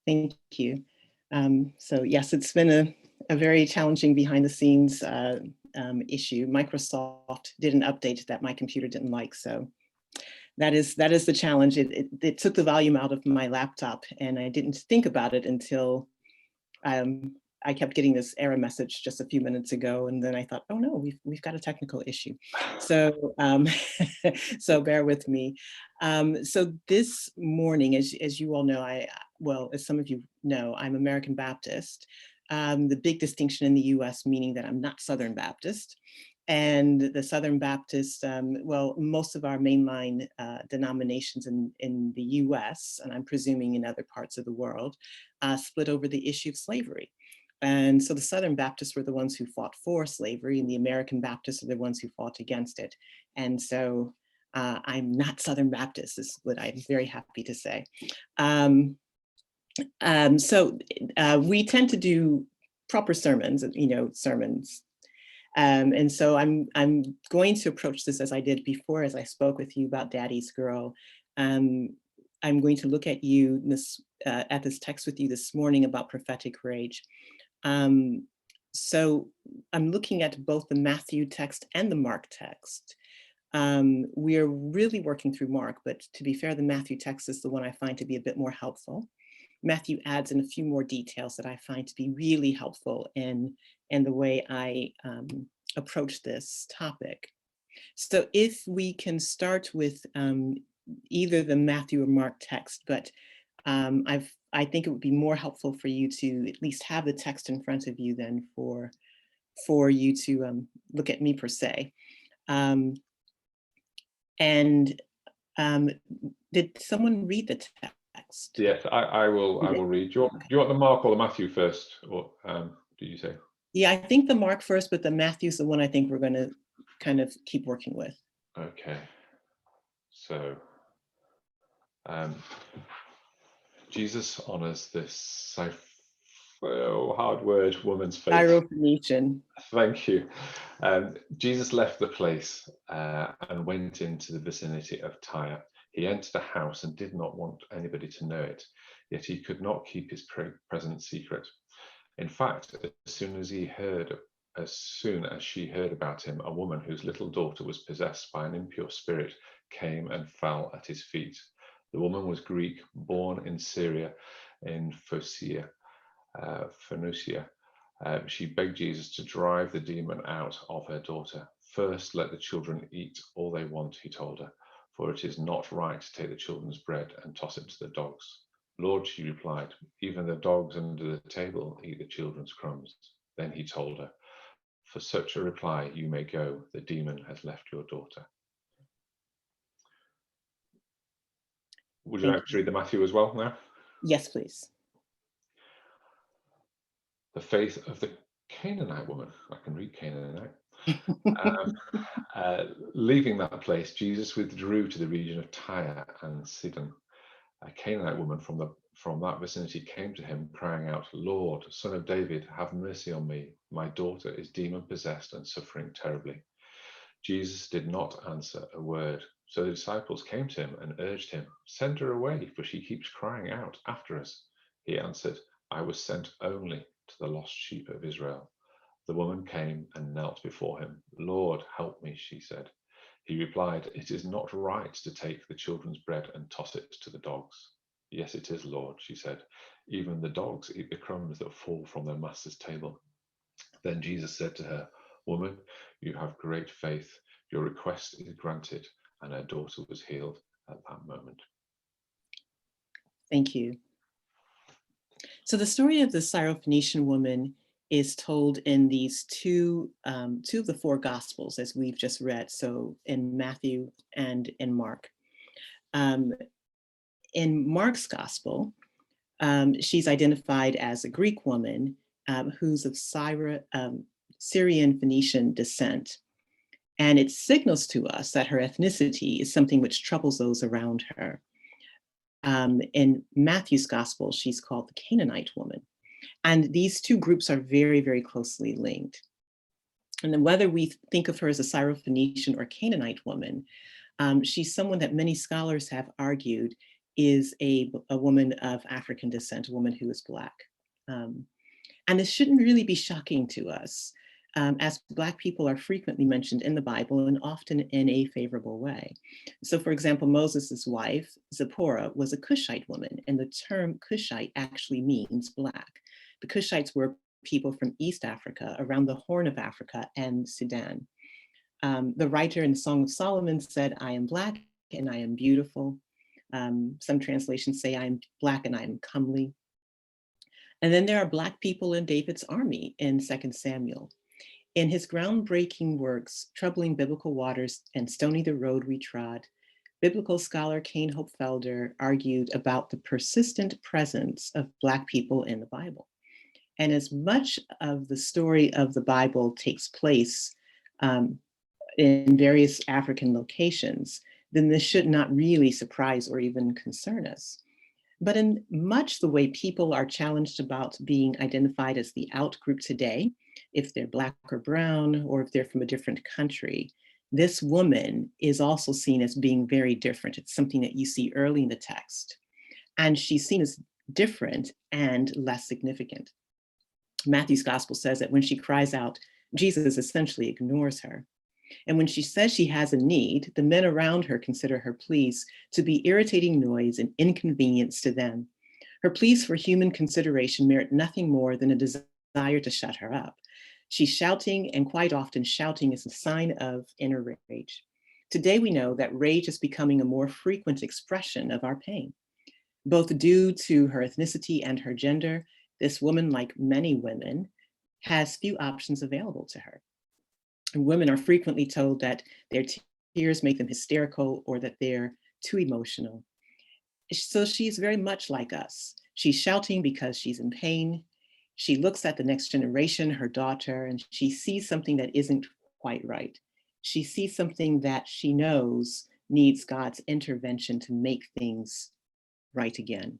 Thank you. So yes, it's been a very challenging behind the scenes issue. Microsoft did an update that my computer didn't like, so that is the challenge. It took the volume out of my laptop, and I didn't think about it until I kept getting this error message just a few minutes ago, and then I thought, oh no, we've got a technical issue. So so bear with me. So this morning, as you all know, well, as some of you know, I'm American Baptist. The big distinction in the US meaning that I'm not Southern Baptist. And the Southern Baptist, well, most of our mainline denominations in the US, and I'm presuming in other parts of the world, split over the issue of slavery. And so the Southern Baptists were the ones who fought for slavery, and the American Baptists are the ones who fought against it. And so I'm not Southern Baptist, is what I'm very happy to say. So we tend to do proper sermons, sermons. And so I'm going to approach this as I did before, as I spoke with you about Daddy's Girl. I'm going to look at at this text with you this morning about prophetic rage. So I'm looking at both the Matthew text and the Mark text. We are really working through Mark, but to be fair, the Matthew text is the one I find to be a bit more helpful. Matthew adds in a few more details that I find to be really helpful in the way I approach this topic. So if we can start with either the Matthew or Mark text, but I think it would be more helpful for you to at least have the text in front of you than for you to look at me per se. Did someone read the text? Yes, I will read. Do you want the Mark or the Matthew first, or do you say? Yeah, I think the Mark first, but the Matthew's the one I think we're going to kind of keep working with. Okay. So Jesus honors this hard word, woman's faith. Syrophoenician. Thank you. Jesus left the place and went into the vicinity of Tyre. He entered a house and did not want anybody to know it, yet he could not keep his presence secret. In fact, as soon as she heard about him, a woman whose little daughter was possessed by an impure spirit came and fell at his feet. The woman was Greek, born in Syria, in Phoenicia. She begged Jesus to drive the demon out of her daughter. First, let the children eat all they want, he told her, for it is not right to take the children's bread and toss it to the dogs. Lord, she replied, even the dogs under the table eat the children's crumbs. Then he told her, for such a reply you may go, the demon has left your daughter. Would you like to read the Matthew as well now? Yes, please. The faith of the Canaanite woman. I can read Canaanite. Leaving that place, Jesus withdrew to the region of Tyre and Sidon. A Canaanite woman from that vicinity came to him, crying out, Lord, Son of David, have mercy on me. My daughter is demon-possessed and suffering terribly. Jesus did not answer a word. So the disciples came to him and urged him, send her away, for she keeps crying out after us. He answered, I was sent only to the lost sheep of Israel. The woman came and knelt before him. Lord, help me, she said. He replied, it is not right to take the children's bread and toss it to the dogs. Yes, it is, Lord, she said. Even the dogs eat the crumbs that fall from their master's table. Then Jesus said to her, woman, you have great faith. Your request is granted. And her daughter was healed at that moment. Thank you. So the story of the Syrophoenician woman is told in these two of the four Gospels, as we've just read, so in Matthew and in Mark. In Mark's Gospel, she's identified as a Greek woman who's of Syrian Phoenician descent. And it signals to us that her ethnicity is something which troubles those around her. In Matthew's Gospel, she's called the Canaanite woman. And these two groups are very, very closely linked. And then whether we think of her as a Syrophoenician or Canaanite woman, she's someone that many scholars have argued is a woman of African descent, a woman who is Black. And this shouldn't really be shocking to us, as Black people are frequently mentioned in the Bible and often in a favorable way. So for example, Moses's wife, Zipporah, was a Cushite woman, and the term Cushite actually means Black. The Cushites were people from East Africa, around the Horn of Africa and Sudan. The writer in Song of Solomon said, "I am Black and I am beautiful." Some translations say, "I am Black and I am comely." And then there are Black people in David's army in 2 Samuel. In his groundbreaking works, Troubling Biblical Waters and Stony the Road We Trod, biblical scholar Kane Hopfelder argued about the persistent presence of Black people in the Bible. And as much of the story of the Bible takes place in various African locations, then this should not really surprise or even concern us. But in much the way people are challenged about being identified as the out group today, if they're Black or brown, or if they're from a different country, this woman is also seen as being very different. It's something that you see early in the text. And she's seen as different and less significant. Matthew's gospel says that when she cries out, Jesus essentially ignores her. And when she says she has a need, the men around her consider her pleas to be irritating noise and inconvenience to them. Her pleas for human consideration merit nothing more than a desire to shut her up. She's shouting, and quite often shouting is a sign of inner rage. Today we know that rage is becoming a more frequent expression of our pain. Both due to her ethnicity and her gender, this woman, like many women, has few options available to her. And women are frequently told that their tears make them hysterical or that they're too emotional. So she's very much like us. She's shouting because she's in pain. She looks at the next generation, her daughter, and she sees something that isn't quite right. She sees something that she knows needs God's intervention to make things right again.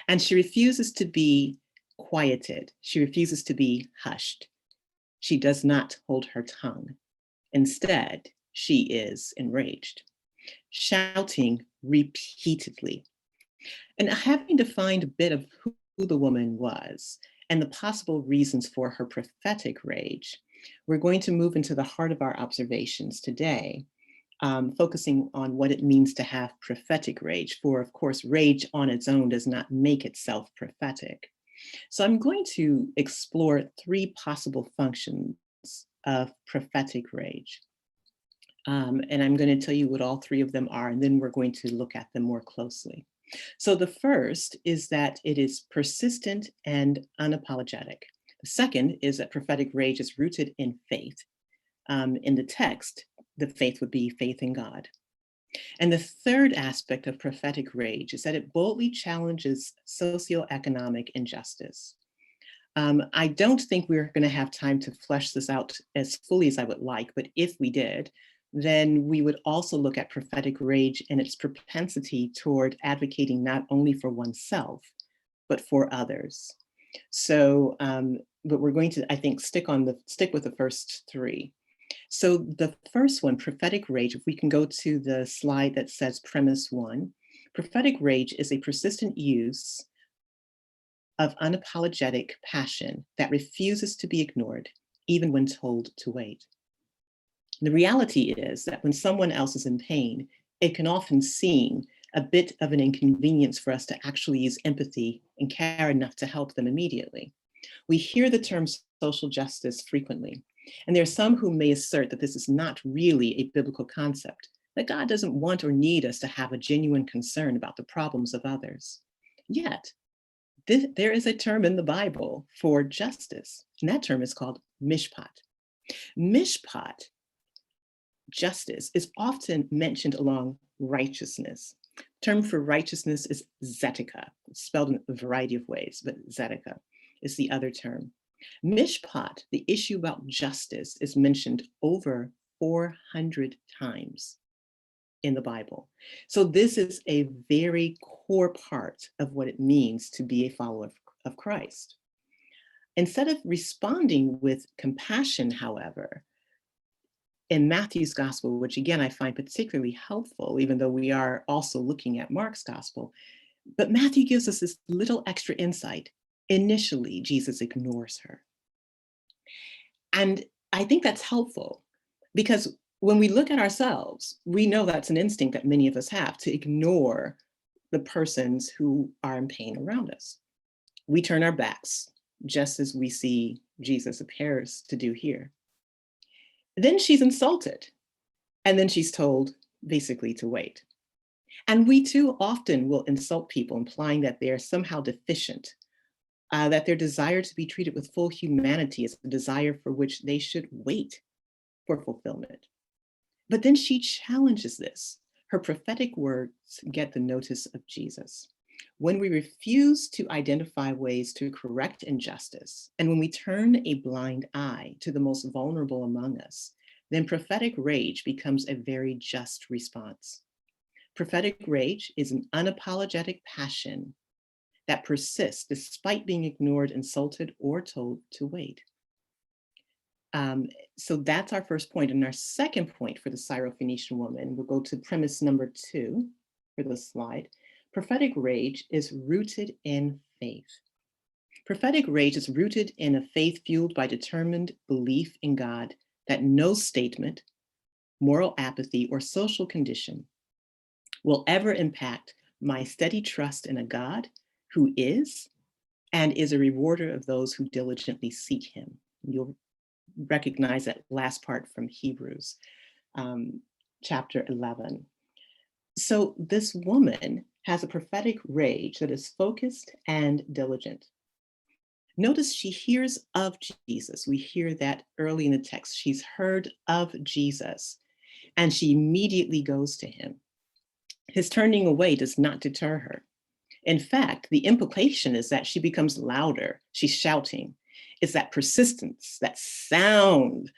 And she refuses to be quieted. She refuses to be hushed. She does not hold her tongue. Instead, she is enraged, shouting repeatedly. And having defined a bit of who the woman was and the possible reasons for her prophetic rage, we're going to move into the heart of our observations today, focusing on what it means to have prophetic rage. For, of course, rage on its own does not make itself prophetic. So I'm going to explore 3 possible functions of prophetic rage. And I'm going to tell you what all 3 of them are, and then we're going to look at them more closely. So the first is that it is persistent and unapologetic. The second is that prophetic rage is rooted in faith. In the text, the faith would be faith in God. And the third aspect of prophetic rage is that it boldly challenges socioeconomic injustice. I don't think we're going to have time to flesh this out as fully as I would like, but if we did, then we would also look at prophetic rage and its propensity toward advocating not only for oneself, but for others. So, but we're going to, I think, stick with the first 3. So the first one, prophetic rage, if we can go to the slide that says premise 1, prophetic rage is a persistent use of unapologetic passion that refuses to be ignored, even when told to wait. The reality is that when someone else is in pain, it can often seem a bit of an inconvenience for us to actually use empathy and care enough to help them immediately. We hear the term social justice frequently, and there are some who may assert that this is not really a biblical concept, that God doesn't want or need us to have a genuine concern about the problems of others. Yet, there is a term in the Bible for justice, and that term is called mishpat. Mishpat, justice, is often mentioned along righteousness. Term for righteousness is tzedakah, spelled in a variety of ways, but tzedakah is the other term. Mishpat, the issue about justice, is mentioned over 400 times in the Bible. So this is a very core part of what it means to be a follower of Christ. Instead of responding with compassion, however, In Matthew's gospel, which again I find particularly helpful, even though we are also looking at Mark's gospel, but Matthew gives us this little extra insight. Initially, Jesus ignores her. And I think that's helpful because when we look at ourselves, we know that's an instinct that many of us have to ignore the persons who are in pain around us. We turn our backs, just as we see Jesus appears to do here. Then she's insulted, and then she's told basically to wait. And we too often will insult people, implying that they're somehow deficient, that their desire to be treated with full humanity is a desire for which they should wait for fulfillment. But then she challenges this. Her prophetic words get the notice of Jesus. When we refuse to identify ways to correct injustice, and when we turn a blind eye to the most vulnerable among us, then prophetic rage becomes a very just response. Prophetic rage is an unapologetic passion that persists despite being ignored, insulted, or told to wait. So that's our first point. And our second point for the Syrophoenician woman, we'll go to premise number 2 for the slide. Prophetic rage is rooted in faith. Prophetic rage is rooted in a faith fueled by determined belief in God that no statement, moral apathy, or social condition will ever impact my steady trust in a God who is and is a rewarder of those who diligently seek him. You'll recognize that last part from Hebrews chapter 11. So this woman has a prophetic rage that is focused and diligent. Notice she hears of Jesus. We hear that early in the text. She's heard of Jesus and she immediately goes to him. His turning away does not deter her. In fact, the implication is that she becomes louder. She's shouting. It's that persistence, that sound.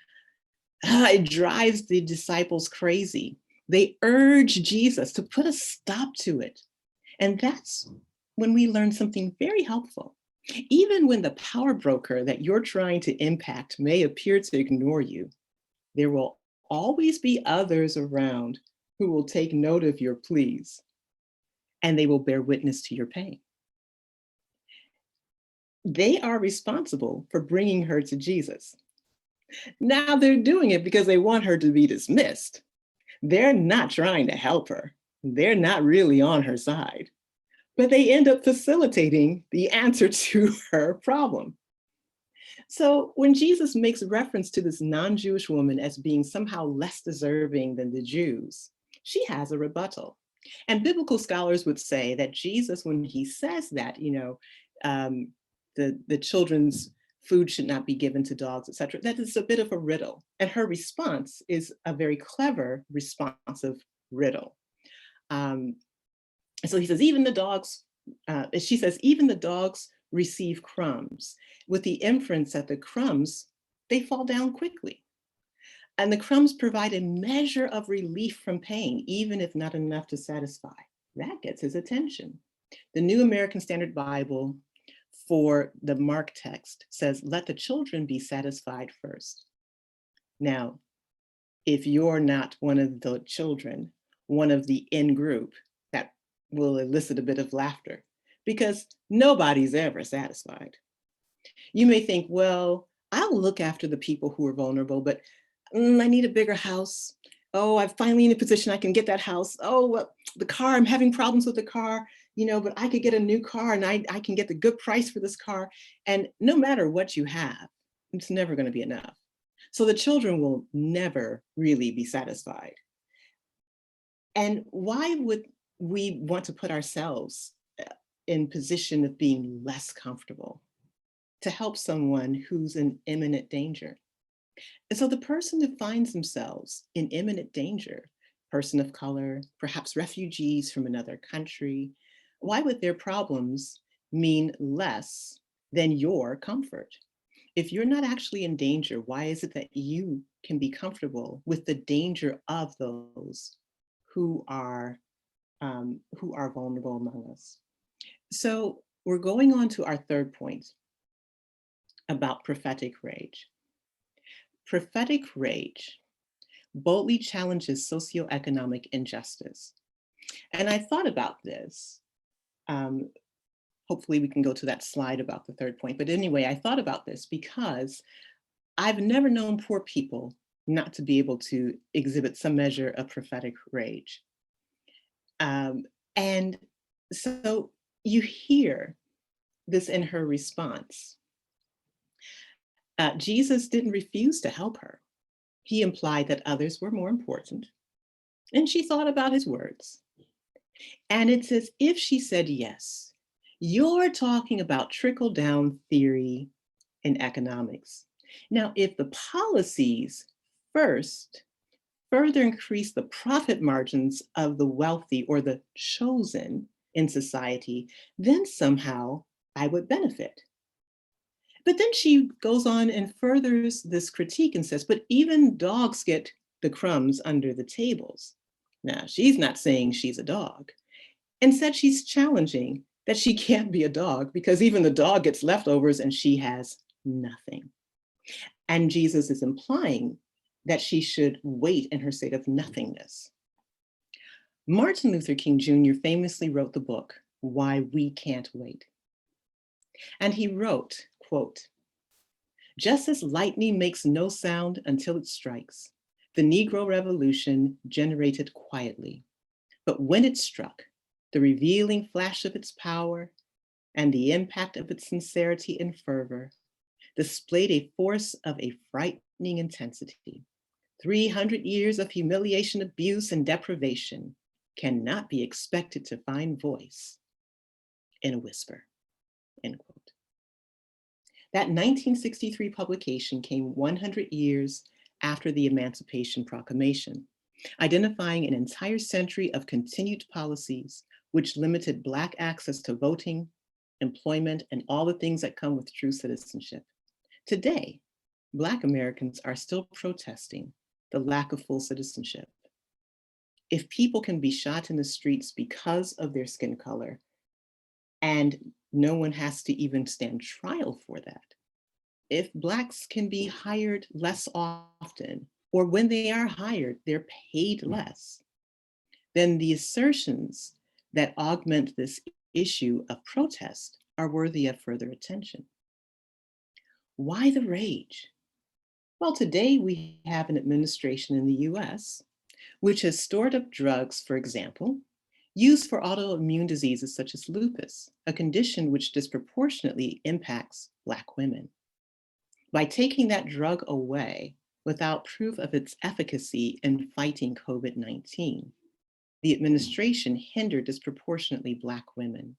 It drives the disciples crazy. They urge Jesus to put a stop to it. And that's when we learn something very helpful. Even when the power broker that you're trying to impact may appear to ignore you, there will always be others around who will take note of your pleas, and they will bear witness to your pain. They are responsible for bringing her to Jesus. Now they're doing it because they want her to be dismissed. They're not trying to help her. They're not really on her side, but they end up facilitating the answer to her problem. So when Jesus makes reference to this non-Jewish woman as being somehow less deserving than the Jews, she has a rebuttal. And biblical scholars would say that Jesus, when he says that, the children's food should not be given to dogs, etc., that is a bit of a riddle. And her response is a very clever, responsive riddle. So he says, even the dogs, she says, even the dogs receive crumbs, with the inference that the crumbs, they fall down quickly. And the crumbs provide a measure of relief from pain, even if not enough to satisfy. That gets his attention. The New American Standard Bible for the Mark text says, let the children be satisfied first. Now, if you're not one of the children, one of the in group, that will elicit a bit of laughter because nobody's ever satisfied. You may think, well, I'll look after the people who are vulnerable, but I need a bigger house. Oh, I'm finally in a position I can get that house. Oh, well, the car, I'm having problems with the car, but I could get a new car and I can get the good price for this car. And no matter what you have, it's never going to be enough. So the children will never really be satisfied. And why would we want to put ourselves in position of being less comfortable to help someone who's in imminent danger? And so the person who finds themselves in imminent danger, person of color, perhaps refugees from another country, why would their problems mean less than your comfort? If you're not actually in danger, why is it that you can be comfortable with the danger of those who are vulnerable among us? So we're going on to our third point about prophetic rage. Prophetic rage, boldly challenges socioeconomic injustice. And I thought about this. Um, Hopefully we can go to that slide about the third point. But anyway, I thought about this because I've never known poor people not to be able to exhibit some measure of prophetic rage. Um, and so you hear this in her response. Jesus didn't refuse to help her. He implied that others were more important. And she thought about his words. And it's as if she said, yes, you're talking about trickle down theory in economics. Now, if the policies first further increase the profit margins of the wealthy or the chosen in society, then somehow I would benefit. But then she goes on and furthers this critique and says, but even dogs get the crumbs under the tables. Now, she's not saying she's a dog. Instead, she's challenging that she can't be a dog because even the dog gets leftovers and she has nothing. And Jesus is implying that she should wait in her state of nothingness. Martin Luther King Jr. famously wrote the book, Why We Can't Wait. And he wrote, quote, just as lightning makes no sound until it strikes, the Negro Revolution generated quietly. But when it struck, the revealing flash of its power and the impact of its sincerity and fervor displayed a force of a frightening intensity. 300 years of humiliation, abuse, and deprivation cannot be expected to find voice in a whisper, end quote. That 1963 publication came 100 years after the Emancipation Proclamation, identifying an entire century of continued policies which limited Black access to voting, employment, and all the things that come with true citizenship. Today, Black Americans are still protesting the lack of full citizenship. If people can be shot in the streets because of their skin color, and no one has to even stand trial for that, if Blacks can be hired less often, or when they are hired, they're paid less, then the assertions that augment this issue of protest are worthy of further attention. Why the rage? Well, today we have an administration in the US which has stored up drugs, for example, used for autoimmune diseases such as lupus, a condition which disproportionately impacts Black women. By taking that drug away without proof of its efficacy in fighting COVID-19, the administration hindered disproportionately Black women.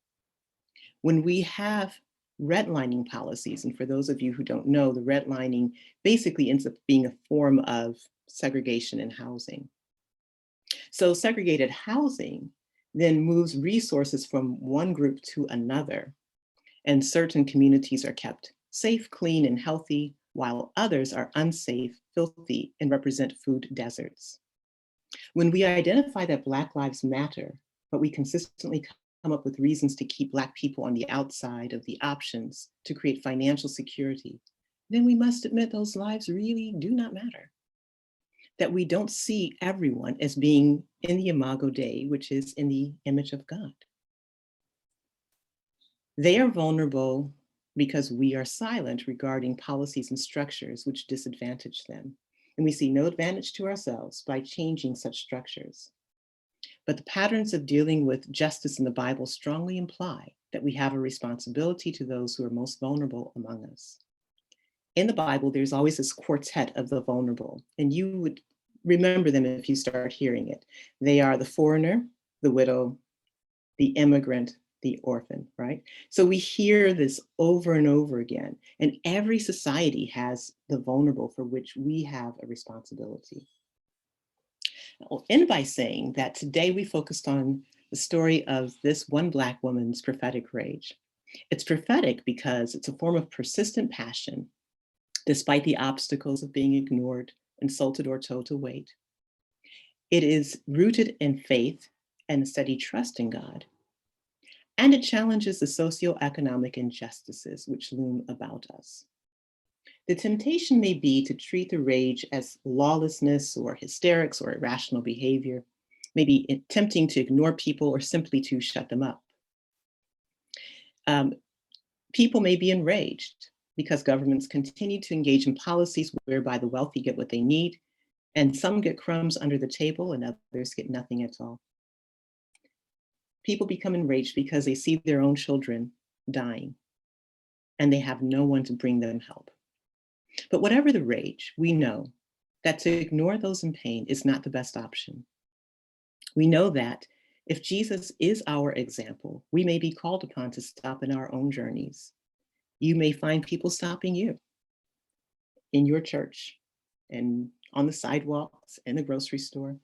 When we have redlining policies, and for those of you who don't know, the redlining basically ends up being a form of segregation in housing. So segregated housing then moves resources from one group to another, and certain communities are kept safe, clean, and healthy, while others are unsafe, filthy, and represent food deserts. When we identify that Black lives matter, but we consistently come up with reasons to keep Black people on the outside of the options to create financial security, then we must admit those lives really do not matter. That we don't see everyone as being in the imago Dei, which is in the image of God. They are vulnerable because we are silent regarding policies and structures which disadvantage them. And we see no advantage to ourselves by changing such structures. But the patterns of dealing with justice in the Bible strongly imply that we have a responsibility to those who are most vulnerable among us. In the Bible, there's always this quartet of the vulnerable, and you would remember them if you start hearing it. They are the foreigner, the widow, the immigrant, the orphan, right? So we hear this over and over again, and every society has the vulnerable for which we have a responsibility. I'll end by saying that today we focused on the story of this one Black woman's prophetic rage. It's prophetic because it's a form of persistent passion, despite the obstacles of being ignored, insulted, or told to wait. It is rooted in faith and a steady trust in God. And it challenges the socioeconomic injustices which loom about us. The temptation may be to treat the rage as lawlessness or hysterics or irrational behavior, maybe attempting to ignore people or simply to shut them up. Um, People may be enraged because governments continue to engage in policies whereby the wealthy get what they need, and some get crumbs under the table and others get nothing at all. People become enraged because they see their own children dying and they have no one to bring them help. But whatever the rage, we know that to ignore those in pain is not the best option. We know that if Jesus is our example, we may be called upon to stop in our own journeys. You may find people stopping you in your church and on the sidewalks, in the grocery store.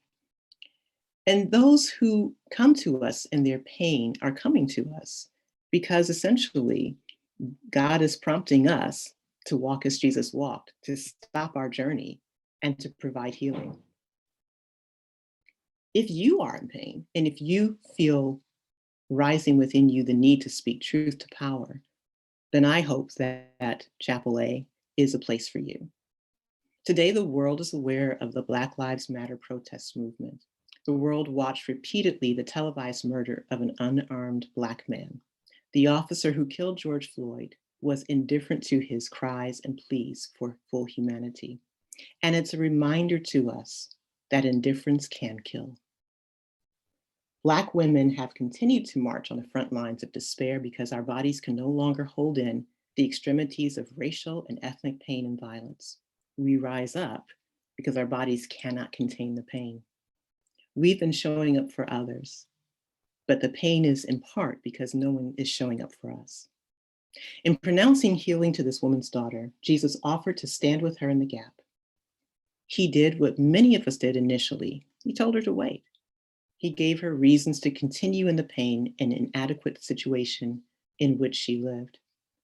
And those who come to us in their pain are coming to us because essentially God is prompting us to walk as Jesus walked, to stop our journey and to provide healing. If you are in pain and if you feel rising within you the need to speak truth to power, then I hope that Chapel A is a place for you. Today, the world is aware of the Black Lives Matter protest movement. The world watched repeatedly the televised murder of an unarmed Black man. The officer who killed George Floyd was indifferent to his cries and pleas for full humanity. And it's a reminder to us that indifference can kill. Black women have continued to march on the front lines of despair because our bodies can no longer hold in the extremities of racial and ethnic pain and violence. We rise up because our bodies cannot contain the pain. We've been showing up for others, but the pain is in part because no one is showing up for us. In pronouncing healing to this woman's daughter, Jesus offered to stand with her in the gap. He did what many of us did initially. He told her to wait. He gave her reasons to continue in the pain and inadequate situation in which she lived,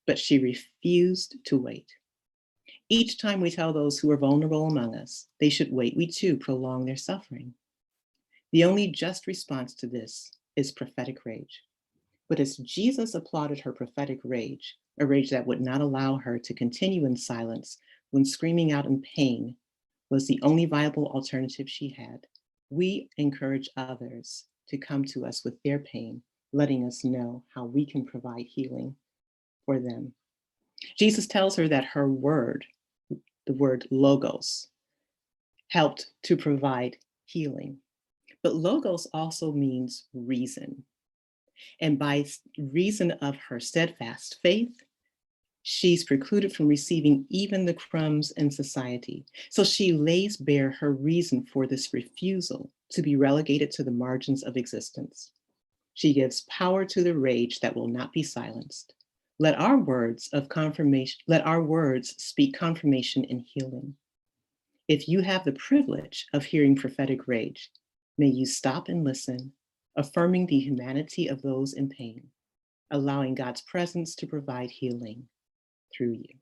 but she refused to wait. Each time we tell those who are vulnerable among us they should wait, we too prolong their suffering. The only just response to this is prophetic rage. But as Jesus applauded her prophetic rage, a rage that would not allow her to continue in silence when screaming out in pain was the only viable alternative she had, we encourage others to come to us with their pain, letting us know how we can provide healing for them. Jesus tells her that her word, the word logos, helped to provide healing. But logos also means reason. And by reason of her steadfast faith, she's precluded from receiving even the crumbs in society. So she lays bare her reason for this refusal to be relegated to the margins of existence. She gives power to the rage that will not be silenced. Let our words speak confirmation and healing. If you have the privilege of hearing prophetic rage, may you stop and listen, affirming the humanity of those in pain, allowing God's presence to provide healing through you.